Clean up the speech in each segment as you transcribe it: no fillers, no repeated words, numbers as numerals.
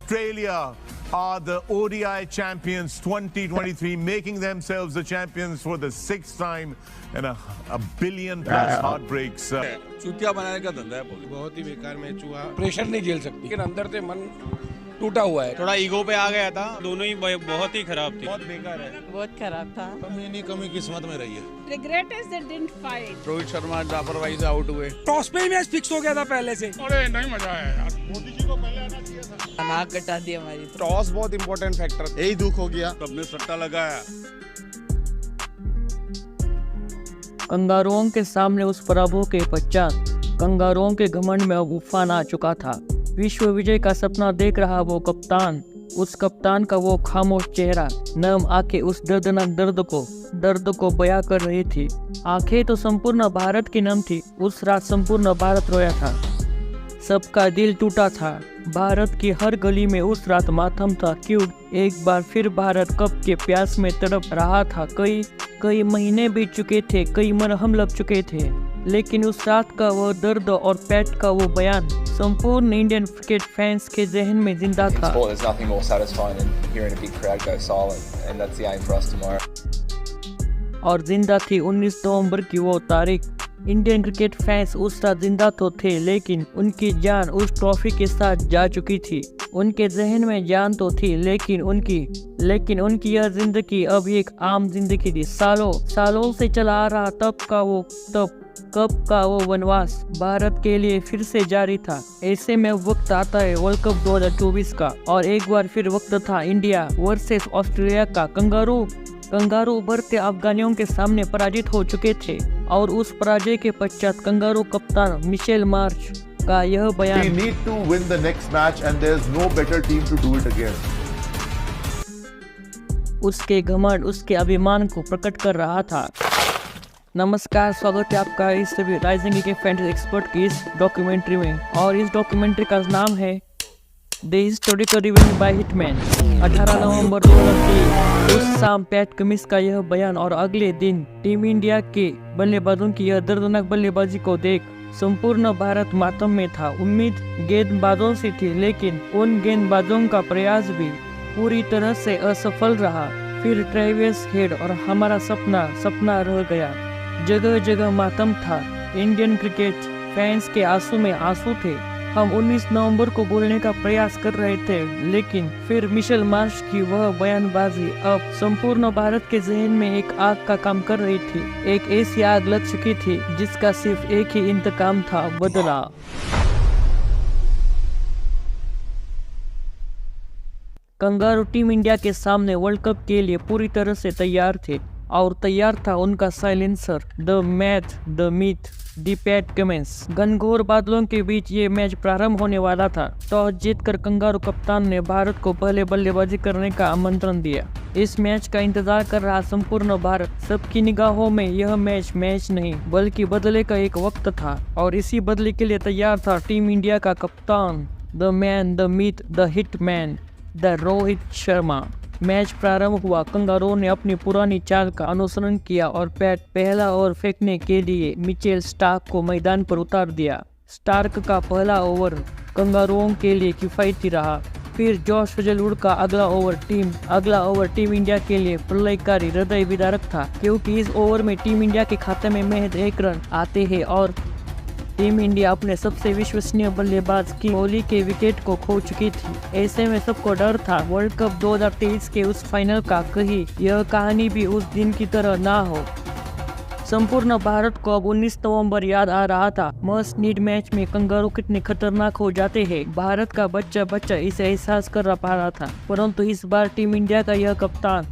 Australia are the ODI champions 2023, making themselves the champions for the sixth time and a billion plus heartbreaks. चूतिया बनाने का धंधा है बहुत ही बेकार मैच हुआ। प्रेशर नहीं झेल सकती, लेकिन अंदर से मन टूटा हुआ है। थोड़ा ईगो पे आ गया था, दोनों ही बहुत ही खराब थी। बहुत बेकार है, बहुत खराब था। कमी नहीं कमी किस्मत में रही है। Regret is they didn't fight. Rohit Sharma लापरवाही से आउट हुए। टॉस पे ही मैच फिक्स हो गया था पहले से। अरे नहीं मजा आया यार, मोदी जी को पहले आना चाहिए था। नाक कटा दी हमारी। टॉस बहुत इंपॉर्टेंट फैक्टर, यही दुख हो गया। सबने सट्टा लगाया। कंगारुओं के सामने उस पराभव के पश्चात कंगारुओं के घमंड में अब उफान आ चुका था। विश्व विजय का सपना देख रहा वो कप्तान, उस कप्तान का वो खामोश चेहरा, नम आंखें उस दर्दनाक दर्द को बयां कर रही थी। आंखें तो संपूर्ण भारत की नम थी। उस रात संपूर्ण भारत रोया था, सबका दिल टूटा था। भारत की हर गली में उस रात मातम था। क्यों एक बार फिर भारत कप के प्यास में तड़प रहा था। कई महीने बीत चुके थे, कई मरहम लग चुके थे, लेकिन उस रात का वो दर्द और पैट का वो बयान संपूर्ण इंडियन क्रिकेट फैंस के जहन में जिंदा था। There's nothing more satisfying than hearing a big crowd go silent, and that's the aim for us tomorrow. और जिंदा थी 19 नवंबर की वो तारीख। इंडियन क्रिकेट फैंस उस रात जिंदा तो थे, लेकिन उनकी जान उस ट्रॉफी के साथ जा चुकी थी। उनके जहन में जान तो थी, लेकिन उनकी यह जिंदगी अब एक आम जिंदगी थी। सालों से चला आ रहा कप का वो वनवास भारत के लिए फिर से जारी था। ऐसे में वक्त आता है वर्ल्ड कप 2024 का, और एक बार फिर वक्त था इंडिया वर्सेस ऑस्ट्रेलिया का। कंगारू उभरते अफगानियों के सामने पराजित हो चुके थे, और उस पराजय के पश्चात कंगारू कप्तान मिशेल मार्श का यह बयान। We need to win the next match and there's no better team to do it again. उसके घमंड, उसके अभिमान को प्रकट कर रहा था। नमस्कार, स्वागत है आपका इस राइजिंग के फैंटेसी एक्सपर्ट की इस डॉक्यूमेंट्री में, और इस डॉक्यूमेंट्री का नाम है the historical revenge by hitman. 18 नवंबर 2003 उस शाम पैट कमिंस का यह बयान, और अगले दिन टीम इंडिया के बल्लेबाजों की यह दर्दनाक बल्लेबाजी को देख संपूर्ण भारत मातम में था। उम्मीद गेंदबाजों से थी, लेकिन उन गेंदबाजों का प्रयास भी पूरी तरह से असफल रहा। फिर ट्रेविस हेड और हमारा सपना रह गया। जगह जगह मातम था। इंडियन क्रिकेट फैंस के आंसू में आंसू थे। हम 19 नवंबर को बोलने का प्रयास कर रहे थे, लेकिन फिर मिशेल मार्श की वह बयानबाजी अब संपूर्ण भारत के जहन में एक आग का काम कर रही थी। एक ऐसी आग लग चुकी थी जिसका सिर्फ एक ही इंतकाम था, बदला। कंगारू टीम इंडिया के सामने वर्ल्ड कप के लिए पूरी तरह से तैयार थे, और तैयार था उनका silencer, the math, the myth, the PAT Cummins. घनघोर बादलों के बीच ये मैच प्रारंभ होने वाला था। टॉस जीतकर कंगारू कप्तान ने भारत को पहले बल्लेबाजी करने का आमंत्रण दिया। इस मैच का इंतजार कर रहा संपूर्ण भारत। सबकी निगाहों में यह मैच नहीं बल्कि बदले का एक वक्त था, और इसी बदले के लिए तैयार था टीम इंडिया का कप्तान, the man, the myth, the hitman, the Rohit Sharma. Match प्रारंभ हुआ। कंगारुओं ने अपनी पुरानी चाल का अनुसरण किया और पैट पहला ओवर फेंकने के लिए मिचेल स्टार्क को मैदान पर उतार दिया। स्टार्क का पहला ओवर कंगारुओं के लिए किफायती रहा। फिर जॉश हेजलवुड का अगला ओवर टीम इंडिया के लिए प्रलयकारी, हृदय विदारक था, क्योंकि इस ओवर में टीम इंडिया के खाते में महज 1 रन आते हैं, और टीम इंडिया अपने सबसे विश्वसनीय बल्लेबाज कोहली के विकेट को खो चुकी थी। ऐसे में सबको डर था वर्ल्ड कप 2023 के उस फाइनल का, कहीं यह कहानी भी उस दिन की तरह ना हो। संपूर्ण भारत को अब 19 नवंबर याद आ रहा था। मस्ट नीड मैच में कंगारू कितने खतरनाक हो जाते हैं, भारत का बच्चा इसे एहसास कर पा रहा था। परंतु इस बार टीम इंडिया का यह कप्तान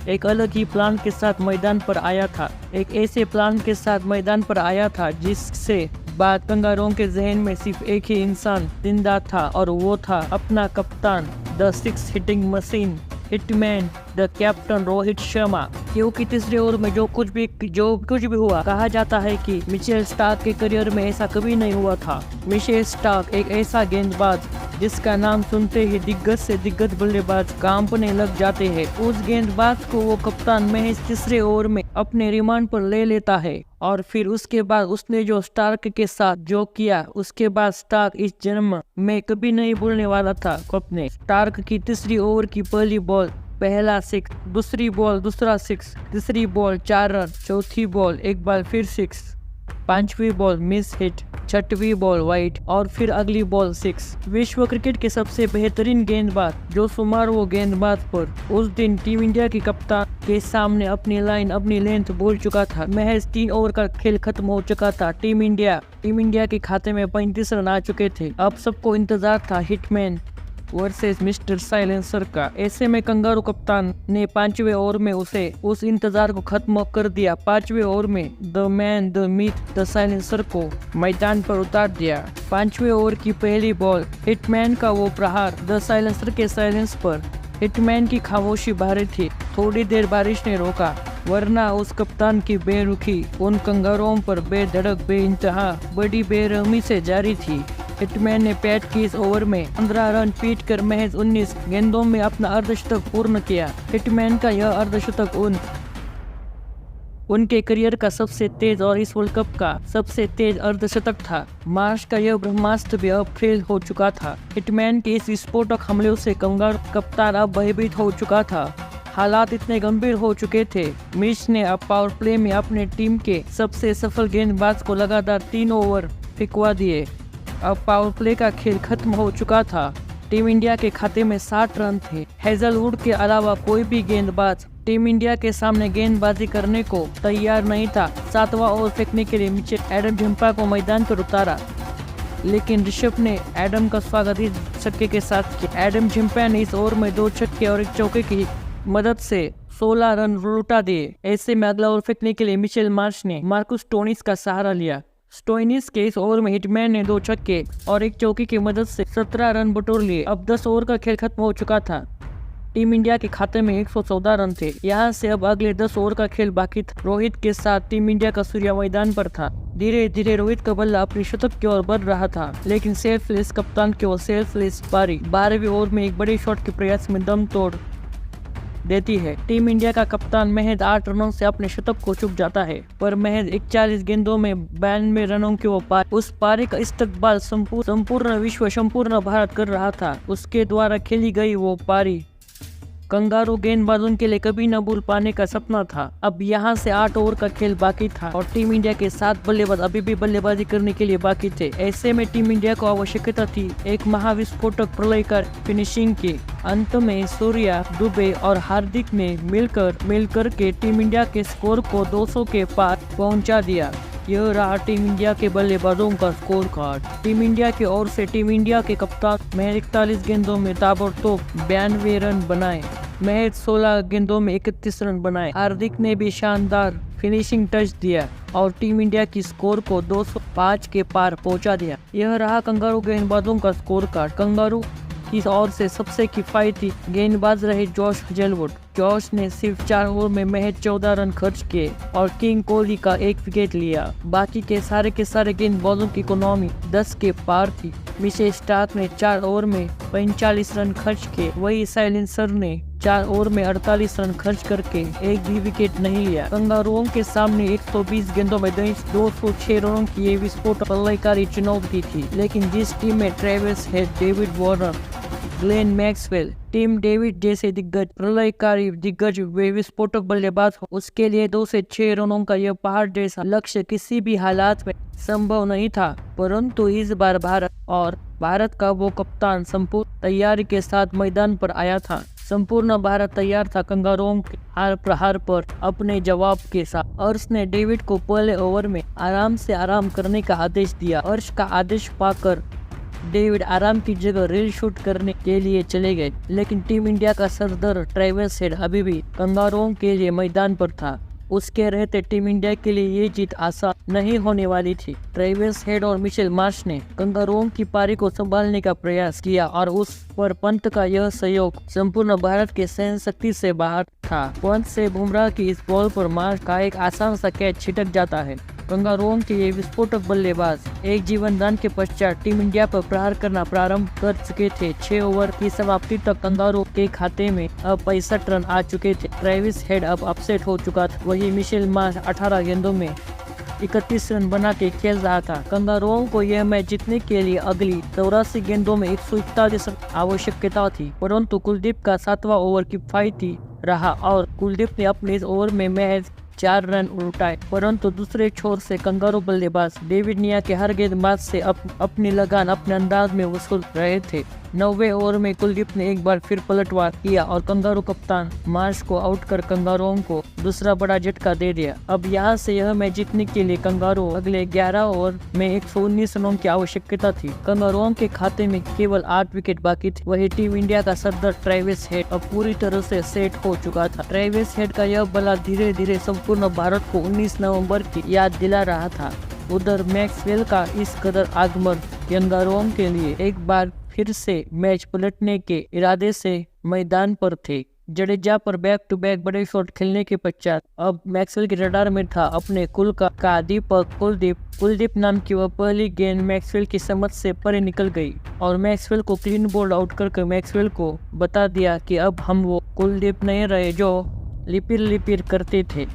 एक अलग ही प्लान के साथ मैदान पर आया था। एक ऐसे प्लान के साथ मैदान पर आया था जिससे बाद कंगारुओं के जहन में सिर्फ एक ही इंसान जिंदा था, और वो था अपना कप्तान, the 6 hitting machine, hitman, the captain Rohit Sharma. क्योंकि तीसरे ओवर में जो कुछ भी हुआ, कहा जाता है कि मिचेल स्टार्क के करियर में ऐसा कभी नहीं हुआ था। मिचेल स्टार्क एक ऐसा गेंदबाज जिसका नाम सुनते ही दिग्गज से दिग्गज बल्लेबाज कांपने लग जाते हैं। उस गेंदबाज को वो कप्तान महज तीसरे ओवर में अपने रिमांड पर ले लेता है और फिर उसके बाद उसने जो स्टार्क के साथ जो किया, उसके बाद स्टार्क इस जन्म में कभी नहीं भूलने वाला था। कप ने स्टार्क की तीसरी ओवर की पहली बॉल पहला 6, दूसरी बॉल दूसरा 6, तीसरी बॉल 4 रन, चौथी बॉल एक बार फिर 6, पांचवी बॉल मिस हिट, छठवीं बॉल वाइड और फिर अगली बॉल 6। विश्व क्रिकेट के सबसे बेहतरीन गेंदबाज जो शुमार वो गेंदबाज पर उस दिन टीम इंडिया की कप्तान के सामने अपनी लाइन अपनी लेंथ भूल चुका था। महज 3 ओवर का खेल खत्म हो चुका था। टीम इंडिया के खाते में 35 रन आ चुके थे। अब सबको इंतजार था हिटमैन वर्सेस मिस्टर साइलेंसर का। ऐसे में कंगारू कप्तान ने 5वें ओवर में उस इंतजार को खत्म कर दिया। 5वें ओवर में the man the myth the silencer को मैदान पर उतार दिया। 5वें ओवर की पहली बॉल हिटमैन का वो प्रहार द साइलेंसर के साइलेंस पर हिटमैन की खामोशी भारी थी। थोड़ी देर बारिश ने रोका, वरना उस कप्तान की बेरुखी उन कंगारुओं पर बेधड़क बेइंतहा बड़ी बेरहमी से जारी थी। हिटमैन ने पैट की इस ओवर में 15 रन पीट कर महज 19 गेंदों में अपना अर्धशतक पूर्ण किया। हिटमैन का यह अर्धशतक उनके करियर का सबसे तेज और इस वर्ल्ड कप का सबसे तेज अर्धशतक था। मार्च का यह ब्रह्मास्त्र भी अब फेल हो चुका था। हिटमैन के इस विस्फोटक हमले से कंगारू कप्तान अब भयभीत हो चुका था। हालात इतने गंभीर हो चुके थे, मिच ने अब पावर प्ले में अपने टीम के सबसे सफल गेंदबाज को लगातार 3 ओवर फेंकवा दिए। अब पावर प्ले का खेल खत्म हो चुका था। टीम इंडिया के खाते में 60 रन थे। हेजलवुड के अलावा कोई भी गेंदबाज टीम इंडिया के सामने गेंदबाजी करने को तैयार नहीं था। 7वां ओवर फेंकने के लिए मिचेल एडम झम्पा को मैदान पर उतारा, लेकिन ऋषभ ने एडम का स्वागत इस छक्के के साथ किया। एडम झम्पा ने इस ओवर में 2 छक्के और 1 चौके की मदद से 16 रन लुटा दिए। ऐसे में अगला ओवर फेंकने के लिए मिचेल मार्श ने मार्कस स्टोइनिस का सहारा लिया। स्टोइनिस के इस ओवर में हिटमैन ने 2 छक्के और 1 चौके की मदद से 17 रन बटोर लिए। अब 10 ओवर का खेल खत्म हो चुका था। टीम इंडिया के खाते में 114 रन थे। यहाँ से अब अगले 10 ओवर का खेल बाकी था। रोहित के साथ टीम इंडिया का सूर्या मैदान पर था। धीरे धीरे रोहित का बल्ला अपनी शतक की ओर बढ़ रहा था, लेकिन सेल्फलेस कप्तान की ओर सेल्फलेस पारी 12वें ओवर में एक बड़े शॉट के प्रयास में दम तोड़ देती है। टीम इंडिया का कप्तान महज 8 रनों से अपने शतक को चूक जाता है, पर महज 41 गेंदों में 92 रनों की वो उस पारी का इस्तकबाल संपूर्ण विश्व संपूर्ण भारत कर रहा था। उसके द्वारा खेली गई वो पारी कंगारू गेंदबाजों के लिए कभी न भूल पाने का सपना था। अब यहाँ से 8 ओवर का खेल बाकी था और टीम इंडिया के 7 बल्लेबाज अभी भी बल्लेबाजी करने के लिए बाकी थे। ऐसे में टीम इंडिया को आवश्यकता थी एक महाविस्फोटक प्रलयकर फिनिशिंग की। अंत में सूर्या, दुबे और हार्दिक ने मिलकर के टीम इंडिया के स्कोर को 200 के पार पहुंचा दिया। यह रहा टीम इंडिया के बल्लेबाजों का स्कोर कार्ड। टीम इंडिया की ओर से टीम इंडिया के कप्तान महज 41 गेंदों में ताबड़तोड़ 92 रन बनाए, महज 16 गेंदों में 31 रन बनाए। हार्दिक ने भी शानदार फिनिशिंग टच दिया और टीम इंडिया की स्कोर को 205 के पार पहुंचा दिया। यह रहा कंगारू गेंदबाजों का स्कोर कार्ड। कंगारू की ओर से सबसे किफायती गेंदबाज रहे जॉश हेजलवुड। जॉश ने सिर्फ 4 ओवर में महज 14 रन खर्च किए और किंग कोहली का 1 विकेट लिया। बाकी के सारे गेंदबाजों की इकोनॉमी 10 के पार थी। मिचेल स्टार्क ने 4 ओवर में 45 रन खर्च किए। वही साइलेंसर ने 4 ओवर में 48 रन खर्च करके 1 भी विकेट नहीं लिया। कंगारुओं के सामने 120 गेंदों में 206 रनों की ये विस्फोटक प्रलयकारी चुनौती थी। लेकिन जिस टीम में Travis head, David Warner, Glenn Maxwell, team David जैसे प्रलयकारी दिग्गज वे विस्फोटक बल्लेबाज हो, उसके लिए 2 से 6 रनों का यह पहाड़ जैसा लक्ष्य किसी भी हालात में संभव नहीं था। परंतु इस बार भारत का वो कप्तान संपूर्ण तैयारी के साथ मैदान पर आया था। संपूर्ण भारत तैयार था कंगारुओं के हर प्रहार पर अपने जवाब के साथ। अर्श ने डेविड को पहले ओवर में आराम करने का आदेश दिया। अर्श का आदेश पाकर डेविड आराम की जगह रील शूट करने के लिए चले गए, लेकिन टीम इंडिया का सरदार ट्रेविस हेड अभी भी कंगारुओं के लिए मैदान पर था। उसके रहते टीम इंडिया के लिए ये जीत आसान नहीं होने वाली थी। ट्रेविस हेड और मिचेल मार्श ने कंगारुओं की पारी को संभालने का प्रयास किया और उस पर पंत का यह सहयोग संपूर्ण भारत के सहन शक्ति से बाहर था। पंत से बुमराह की इस बॉल पर मार्श का एक आसान सा कैच छिटक जाता है। कंगारुओं के ये विस्फोटक बल्लेबाज एक जीवन दान के पश्चात टीम इंडिया पर प्रहार करना प्रारंभ कर चुके थे। 6 ओवर की समाप्ति तक कंगारू के खाते में अब 65 रन आ चुके थे। ट्रेविस हेड अब अपसेट हो चुका था। वही मिशेल मार्श 18 गेंदों में 31 रन बना के खेल रहा था। कंगारुओं को यह मैच जीतने के लिए अगली 84 गेंदों में 141 आवश्यकता थी, परंतु कुलदीप का 7वां ओवर किफायती रहा और कुलदीप ने अपने इस ओवर में महज 4 रन उल्टाए। परंतु दूसरे छोर से कंगारू बल्लेबाज डेविड निया के हर गेंदबाज से अपनी लगान अपने अंदाज में वसूल रहे थे। 9वें ओवर में कुलदीप ने एक बार फिर पलटवार किया और कंगारू कप्तान मार्श को आउट कर कंगारुओं को दूसरा बड़ा झटका दे दिया। अब यहां से यह मैच जीतने के लिए कंगारू अगले 11 ओवर में 119 रनों की आवश्यकता थी। कंगारुओं के खाते में केवल 8 विकेट बाकी थे। वही टीम इंडिया का सरदार ट्रेविस हेड अब पूरी तरह से सेट हो चुका था। ट्रेविस हेड का यह बल्ला धीरे धीरे संपूर्ण भारत को 19 नवंबर की याद दिला रहा था। उधर मैक्सवेल का इस कदर आगमन कंगारुओं के लिए एक बार फिर से मैच पलटने के इरादे से मैदान पर थे। जडेजा पर बैक टू बैक बड़े शॉट खेलने के पश्चात अब मैक्सवेल के रडार में था अपने कुल का दीपक कुलदीप नाम की वह पहली गेंद मैक्सवेल की समझ से परे निकल गई और मैक्सवेल को क्लीन बोल्ड आउट करके मैक्सवेल को बता दिया कि अब हम वो कुलदीप नहीं रहे जो लिपिर करते थे।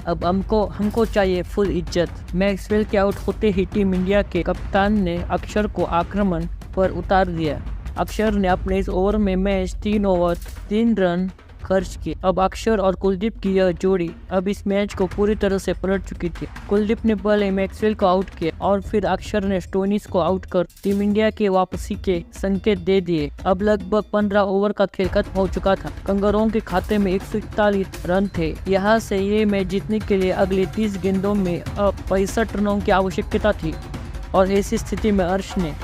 अब हमको चाहिए फुल इज्जत। मैक्सवेल के आउट होते ही टीम इंडिया के कप्तान ने अक्षर को आक्रमण पर उतार दिया। अक्षर ने अपने इस ओवर में मैच 3 ओवर 3 रन खर्च किए। अब अक्षर और कुलदीप की यह जोड़ी अब इस मैच को पूरी तरह से पलट चुकी थी। कुलदीप ने पहले मैक्सवेल को आउट किया और फिर अक्षर ने स्टोनिस को आउट कर टीम इंडिया के वापसी के संकेत दे दिए। अब लगभग 15 ओवर का खेल खत्म हो चुका था। कंगारुओं के खाते में 141 रन थे। यहाँ से ये मैच जीतने के लिए अगले 30 गेंदों में अब 65 रनों की आवश्यकता थी और ऐसी स्थिति में अर्श ने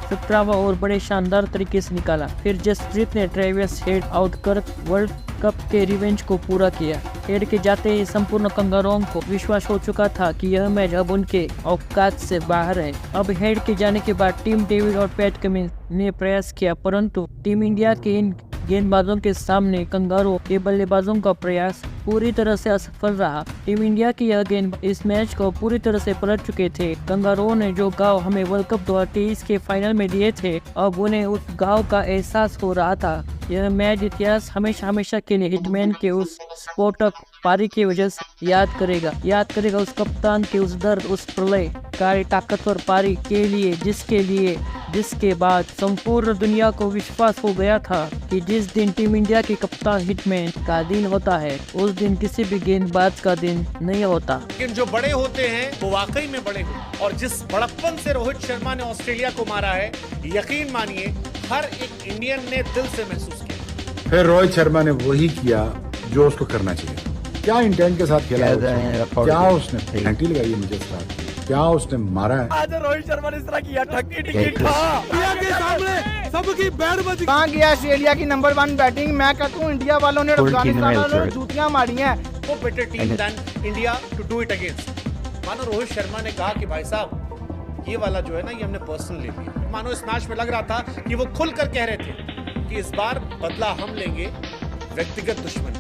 17वां ओवर बड़े शानदार तरीके से निकाला। फिर जसप्रीत ने ट्रेविस हेड आउट कर वर्ल्ड कप के रिवेंज को पूरा किया। हेड के जाते ही संपूर्ण कंगारुओं को विश्वास हो चुका था कि यह मैच अब उनके औकात से बाहर है। अब हेड के जाने के बाद टीम डेविड और पैट कमिंस ने प्रयास किया, परंतु टीम इंडिया के इन गेंदबाजों के सामने कंगारू के बल्लेबाजों का प्रयास पूरी तरह से असफल रहा। टीम इंडिया की यह गेंद इस मैच को पूरी तरह से पलट चुके थे। कंगारुओं ने जो गांव हमें वर्ल्ड कप 2023 के फाइनल में दिए थे, अब उन्हें उस गांव का एहसास हो रहा था। यह मैच इतिहास हमेशा के लिए हिटमैन के उस स्फोटक पारी की वजह से याद करेगा उस कप्तान के उस दर्द, उस प्रलयकारी ताकतवर पारी के लिए जिसके बाद संपूर्ण दुनिया को विश्वास हो गया था कि जिस दिन टीम इंडिया के कप्तान हिटमैन का दिन होता है, उस दिन किसी भी गेंदबाज का दिन नहीं होता। लेकिन जो बड़े होते हैं वो वाकई में बड़े होते, और जिस बड़प्पन से रोहित शर्मा ने ऑस्ट्रेलिया को मारा है, यकीन मानिए हर एक इंडियन ने दिल से महसूस किया। फिर रोहित शर्मा ने वही किया जो उसको करना चाहिए। क्या इंटेंट के साथ खेला है, क्या उसने पेनल्टी लगाई है मुझे साथ, क्या उसने मारा है। आज रोहित शर्मा ने इस तरह किया, ठगी टिकट इंडिया के सामने सबकी बैट बज गई। कहां गया ऑस्ट्रेलिया की नंबर 1 बैटिंग। मैं कहता हूं इंडिया वालों ने अफगानिस्तान वालों ने जूतियां मारी हैं। वो better team than India to do it against. मानो रोहित शर्मा ने कहा कि भाई साहब ये वाला जो है ना, ये हमने पर्सनल ले लिया। मानो इस मैच में लग रहा था कि वो खुलकर कह रहे थे कि इस बार बदला हम लेंगे व्यक्तिगत दुश्मन।